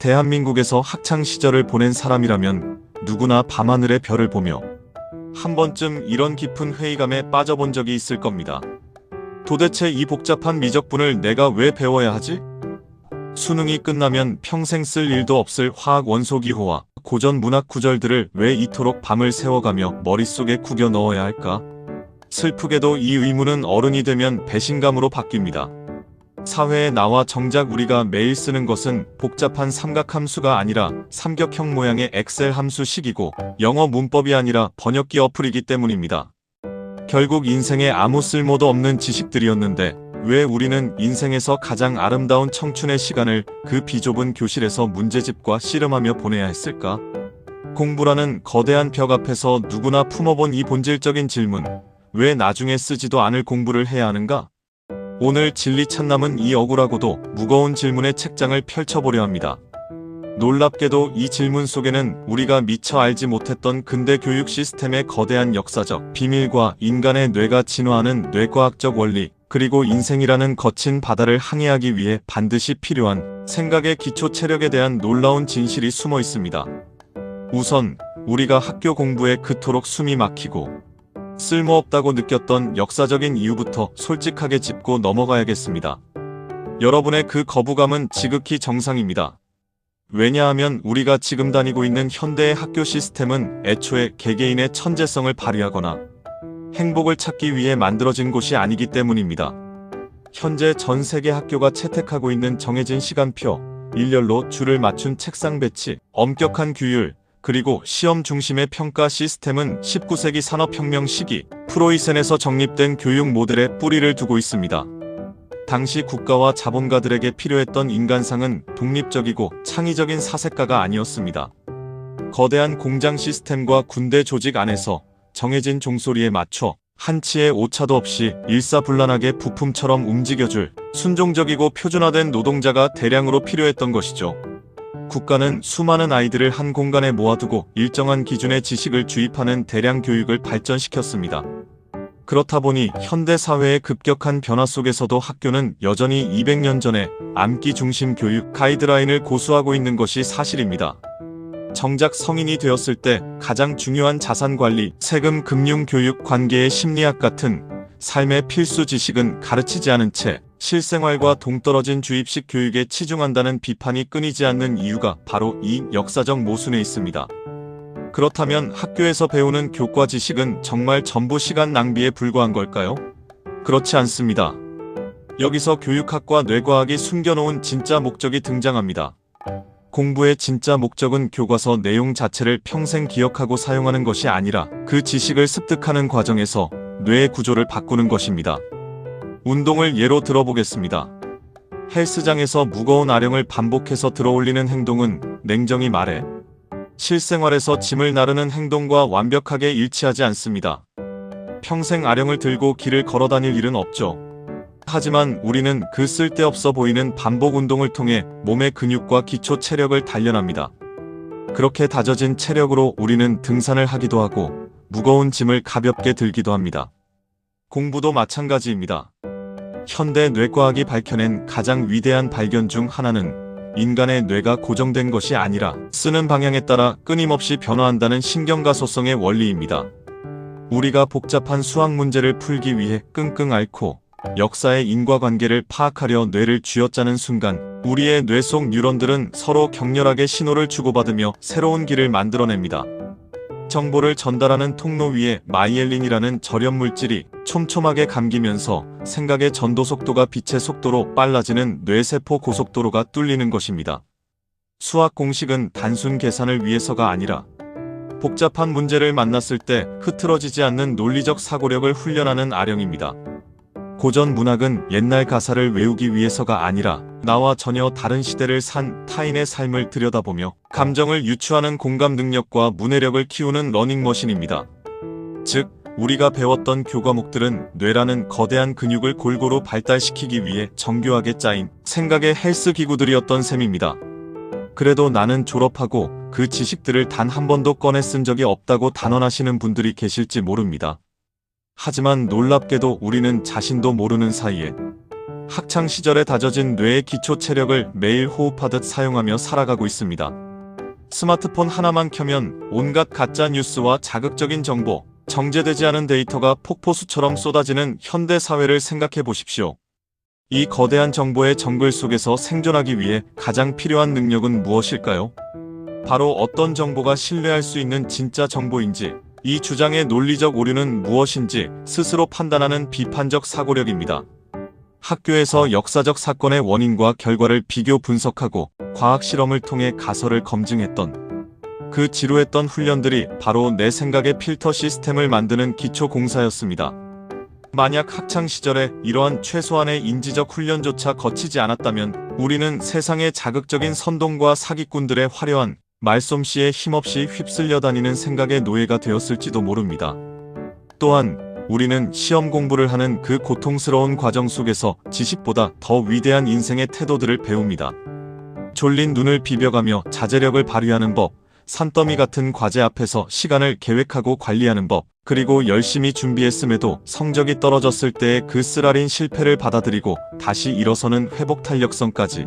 대한민국에서 학창시절을 보낸 사람이라면 누구나 밤하늘의 별을 보며 한 번쯤 이런 깊은 회의감에 빠져본 적이 있을 겁니다. 도대체 이 복잡한 미적분을 내가 왜 배워야 하지? 수능이 끝나면 평생 쓸 일도 없을 화학 원소기호와 고전 문학 구절들을 왜 이토록 밤을 새워가며 머릿속에 구겨 넣어야 할까? 슬프게도 이 의문은 어른이 되면 배신감으로 바뀝니다. 사회에 나와 정작 우리가 매일 쓰는 것은 복잡한 삼각함수가 아니라 삼격형 모양의 엑셀 함수식이고 영어 문법이 아니라 번역기 어플이기 때문입니다. 결국 인생에 아무 쓸모도 없는 지식들이었는데 왜 우리는 인생에서 가장 아름다운 청춘의 시간을 그 비좁은 교실에서 문제집과 씨름하며 보내야 했을까? 공부라는 거대한 벽 앞에서 누구나 품어본 이 본질적인 질문, 왜 나중에 쓰지도 않을 공부를 해야 하는가? 오늘 진리 찾남은 이 억울하고도 무거운 질문의 책장을 펼쳐보려 합니다. 놀랍게도 이 질문 속에는 우리가 미처 알지 못했던 근대 교육 시스템의 거대한 역사적 비밀과 인간의 뇌가 진화하는 뇌과학적 원리, 그리고 인생이라는 거친 바다를 항해하기 위해 반드시 필요한 생각의 기초 체력에 대한 놀라운 진실이 숨어 있습니다. 우선 우리가 학교 공부에 그토록 숨이 막히고 쓸모없다고 느꼈던 역사적인 이유부터 솔직하게 짚고 넘어가야겠습니다. 여러분의 그 거부감은 지극히 정상입니다. 왜냐하면 우리가 지금 다니고 있는 현대의 학교 시스템은 애초에 개개인의 천재성을 발휘하거나 행복을 찾기 위해 만들어진 곳이 아니기 때문입니다. 현재 전 세계 학교가 채택하고 있는 정해진 시간표, 일렬로 줄을 맞춘 책상 배치, 엄격한 규율, 그리고 시험 중심의 평가 시스템은 19세기 산업혁명 시기 프로이센에서 정립된 교육 모델에 뿌리를 두고 있습니다. 당시 국가와 자본가들에게 필요했던 인간상은 독립적이고 창의적인 사색가가 아니었습니다. 거대한 공장 시스템과 군대 조직 안에서 정해진 종소리에 맞춰 한치의 오차도 없이 일사불란하게 부품처럼 움직여줄 순종적이고 표준화된 노동자가 대량으로 필요했던 것이죠. 국가는 수많은 아이들을 한 공간에 모아두고 일정한 기준의 지식을 주입하는 대량 교육을 발전시켰습니다. 그렇다 보니 현대 사회의 급격한 변화 속에서도 학교는 여전히 200년 전에 암기 중심 교육 가이드라인을 고수하고 있는 것이 사실입니다. 정작 성인이 되었을 때 가장 중요한 자산 관리, 세금, 금융, 교육, 관계의 심리학 같은 삶의 필수 지식은 가르치지 않은 채 실생활과 동떨어진 주입식 교육에 치중한다는 비판이 끊이지 않는 이유가 바로 이 역사적 모순에 있습니다. 그렇다면 학교에서 배우는 교과 지식은 정말 전부 시간 낭비에 불과한 걸까요? 그렇지 않습니다. 여기서 교육학과 뇌과학이 숨겨놓은 진짜 목적이 등장합니다. 공부의 진짜 목적은 교과서 내용 자체를 평생 기억하고 사용하는 것이 아니라 그 지식을 습득하는 과정에서 뇌의 구조를 바꾸는 것입니다. 운동을 예로 들어보겠습니다. 헬스장에서 무거운 아령을 반복해서 들어올리는 행동은 냉정히 말해 실생활에서 짐을 나르는 행동과 완벽하게 일치하지 않습니다. 평생 아령을 들고 길을 걸어 다닐 일은 없죠. 하지만 우리는 그 쓸데없어 보이는 반복 운동을 통해 몸의 근육과 기초 체력을 단련합니다. 그렇게 다져진 체력으로 우리는 등산을 하기도 하고 무거운 짐을 가볍게 들기도 합니다. 공부도 마찬가지입니다. 현대 뇌과학이 밝혀낸 가장 위대한 발견 중 하나는 인간의 뇌가 고정된 것이 아니라 쓰는 방향에 따라 끊임없이 변화한다는 신경가소성의 원리입니다. 우리가 복잡한 수학 문제를 풀기 위해 끙끙 앓고 역사의 인과관계를 파악하려 뇌를 쥐어짜는 순간 우리의 뇌 속 뉴런들은 서로 격렬하게 신호를 주고받으며 새로운 길을 만들어냅니다. 정보를 전달하는 통로 위에 마이엘린이라는 절연물질이 촘촘하게 감기면서 생각의 전도 속도가 빛의 속도로 빨라지는 뇌세포 고속도로가 뚫리는 것입니다. 수학 공식은 단순 계산을 위해서가 아니라 복잡한 문제를 만났을 때 흐트러지지 않는 논리적 사고력을 훈련하는 아령입니다. 고전 문학은 옛날 가사를 외우기 위해서가 아니라 나와 전혀 다른 시대를 산 타인의 삶을 들여다보며 감정을 유추하는 공감 능력과 문해력을 키우는 러닝머신입니다. 즉, 우리가 배웠던 교과목들은 뇌라는 거대한 근육을 골고루 발달시키기 위해 정교하게 짜인 생각의 헬스 기구들이었던 셈입니다. 그래도 나는 졸업하고 그 지식들을 단 한 번도 꺼내 쓴 적이 없다고 단언하시는 분들이 계실지 모릅니다. 하지만 놀랍게도 우리는 자신도 모르는 사이에 학창 시절에 다져진 뇌의 기초 체력을 매일 호흡하듯 사용하며 살아가고 있습니다. 스마트폰 하나만 켜면 온갖 가짜 뉴스와 자극적인 정보, 정제되지 않은 데이터가 폭포수처럼 쏟아지는 현대 사회를 생각해 보십시오. 이 거대한 정보의 정글 속에서 생존하기 위해 가장 필요한 능력은 무엇일까요? 바로 어떤 정보가 신뢰할 수 있는 진짜 정보인지, 이 주장의 논리적 오류는 무엇인지 스스로 판단하는 비판적 사고력입니다. 학교에서 역사적 사건의 원인과 결과를 비교 분석하고 과학 실험을 통해 가설을 검증했던 그 지루했던 훈련들이 바로 내 생각의 필터 시스템을 만드는 기초 공사였습니다. 만약 학창 시절에 이러한 최소한의 인지적 훈련조차 거치지 않았다면 우리는 세상의 자극적인 선동과 사기꾼들의 화려한 말솜씨에 힘없이 휩쓸려 다니는 생각의 노예가 되었을지도 모릅니다. 또한 우리는 시험 공부를 하는 그 고통스러운 과정 속에서 지식보다 더 위대한 인생의 태도들을 배웁니다. 졸린 눈을 비벼가며 자제력을 발휘하는 법, 산더미 같은 과제 앞에서 시간을 계획하고 관리하는 법, 그리고 열심히 준비했음에도 성적이 떨어졌을 때의 그 쓰라린 실패를 받아들이고 다시 일어서는 회복 탄력성까지.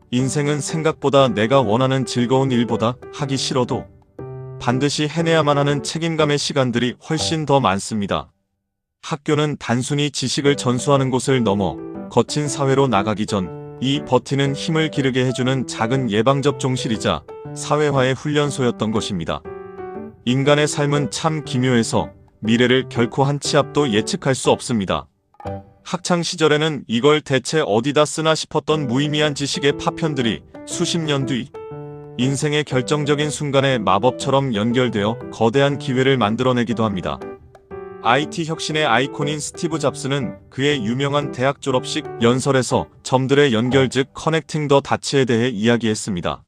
인생은 생각보다 내가 원하는 즐거운 일보다 하기 싫어도 반드시 해내야만 하는 책임감의 시간들이 훨씬 더 많습니다. 학교는 단순히 지식을 전수하는 곳을 넘어 거친 사회로 나가기 전 이 버티는 힘을 기르게 해주는 작은 예방접종실이자 사회화의 훈련소였던 것입니다. 인간의 삶은 참 기묘해서 미래를 결코 한 치 앞도 예측할 수 없습니다. 학창 시절에는 이걸 대체 어디다 쓰나 싶었던 무의미한 지식의 파편들이 수십 년 뒤 인생의 결정적인 순간에 마법처럼 연결되어 거대한 기회를 만들어내기도 합니다. IT 혁신의 아이콘인 스티브 잡스는 그의 유명한 대학 졸업식 연설에서 점들의 연결 즉 커넥팅 더 다츠에 대해 이야기했습니다.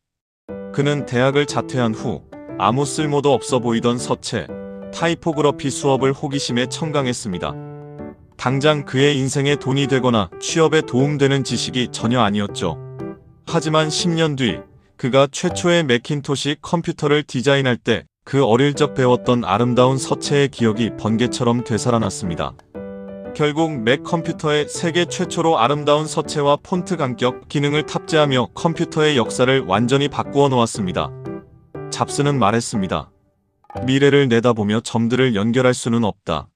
그는 대학을 자퇴한 후 아무 쓸모도 없어 보이던 서체, 타이포그래피 수업을 호기심에 청강했습니다. 당장 그의 인생에 돈이 되거나 취업에 도움되는 지식이 전혀 아니었죠. 하지만 10년 뒤 그가 최초의 매킨토시 컴퓨터를 디자인할 때 그 어릴 적 배웠던 아름다운 서체의 기억이 번개처럼 되살아났습니다. 결국 맥 컴퓨터에 세계 최초로 아름다운 서체와 폰트 간격 기능을 탑재하며 컴퓨터의 역사를 완전히 바꾸어 놓았습니다. 잡스는 말했습니다. 미래를 내다보며 점들을 연결할 수는 없다.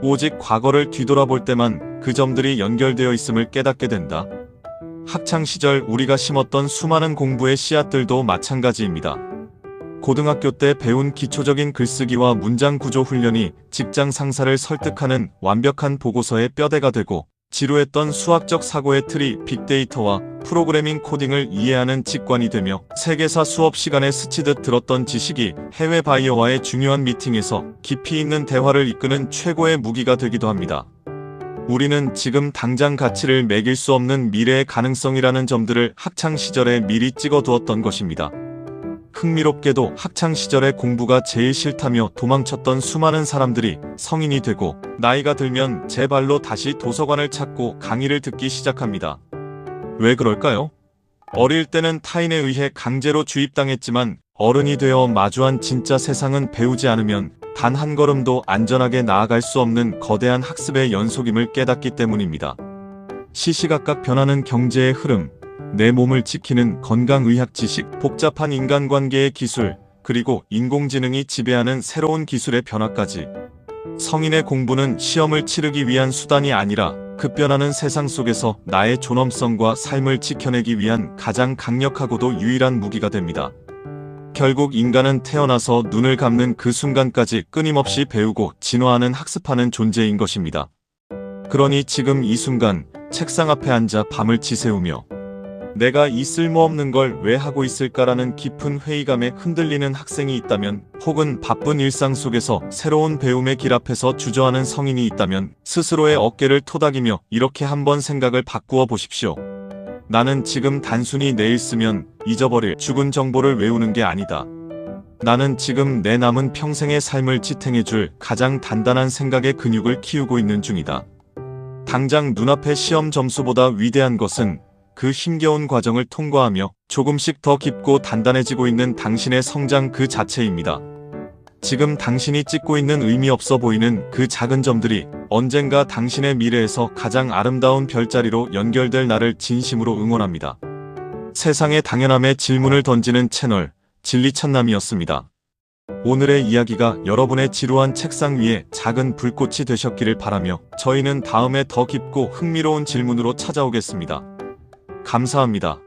오직 과거를 뒤돌아볼 때만 그 점들이 연결되어 있음을 깨닫게 된다. 학창 시절 우리가 심었던 수많은 공부의 씨앗들도 마찬가지입니다. 고등학교 때 배운 기초적인 글쓰기와 문장 구조 훈련이 직장 상사를 설득하는 완벽한 보고서의 뼈대가 되고, 지루했던 수학적 사고의 틀이 빅데이터와 프로그래밍 코딩을 이해하는 직관이 되며, 세계사 수업 시간에 스치듯 들었던 지식이 해외 바이어와의 중요한 미팅에서 깊이 있는 대화를 이끄는 최고의 무기가 되기도 합니다. 우리는 지금 당장 가치를 매길 수 없는 미래의 가능성이라는 점들을 학창 시절에 미리 찍어두었던 것입니다. 흥미롭게도 학창 시절에 공부가 제일 싫다며 도망쳤던 수많은 사람들이 성인이 되고 나이가 들면 제 발로 다시 도서관을 찾고 강의를 듣기 시작합니다. 왜 그럴까요? 어릴 때는 타인에 의해 강제로 주입당했지만 어른이 되어 마주한 진짜 세상은 배우지 않으면 단 한 걸음도 안전하게 나아갈 수 없는 거대한 학습의 연속임을 깨닫기 때문입니다. 시시각각 변하는 경제의 흐름, 내 몸을 지키는 건강의학 지식, 복잡한 인간관계의 기술, 그리고 인공지능이 지배하는 새로운 기술의 변화까지. 성인의 공부는 시험을 치르기 위한 수단이 아니라 급변하는 세상 속에서 나의 존엄성과 삶을 지켜내기 위한 가장 강력하고도 유일한 무기가 됩니다. 결국 인간은 태어나서 눈을 감는 그 순간까지 끊임없이 배우고 진화하는 학습하는 존재인 것입니다. 그러니 지금 이 순간 책상 앞에 앉아 밤을 지새우며 내가 이 쓸모없는 걸 왜 하고 있을까라는 깊은 회의감에 흔들리는 학생이 있다면, 혹은 바쁜 일상 속에서 새로운 배움의 길 앞에서 주저하는 성인이 있다면 스스로의 어깨를 토닥이며 이렇게 한번 생각을 바꾸어 보십시오. 나는 지금 단순히 내일 쓰면 잊어버릴 죽은 정보를 외우는 게 아니다. 나는 지금 내 남은 평생의 삶을 지탱해줄 가장 단단한 생각의 근육을 키우고 있는 중이다. 당장 눈앞의 시험 점수보다 위대한 것은 그 힘겨운 과정을 통과하며 조금씩 더 깊고 단단해지고 있는 당신의 성장 그 자체입니다. 지금 당신이 찍고 있는 의미 없어 보이는 그 작은 점들이 언젠가 당신의 미래에서 가장 아름다운 별자리로 연결될 나를 진심으로 응원합니다. 세상의 당연함에 질문을 던지는 채널 진리찬남이었습니다. 오늘의 이야기가 여러분의 지루한 책상 위에 작은 불꽃이 되셨기를 바라며 저희는 다음에 더 깊고 흥미로운 질문으로 찾아오겠습니다. 감사합니다.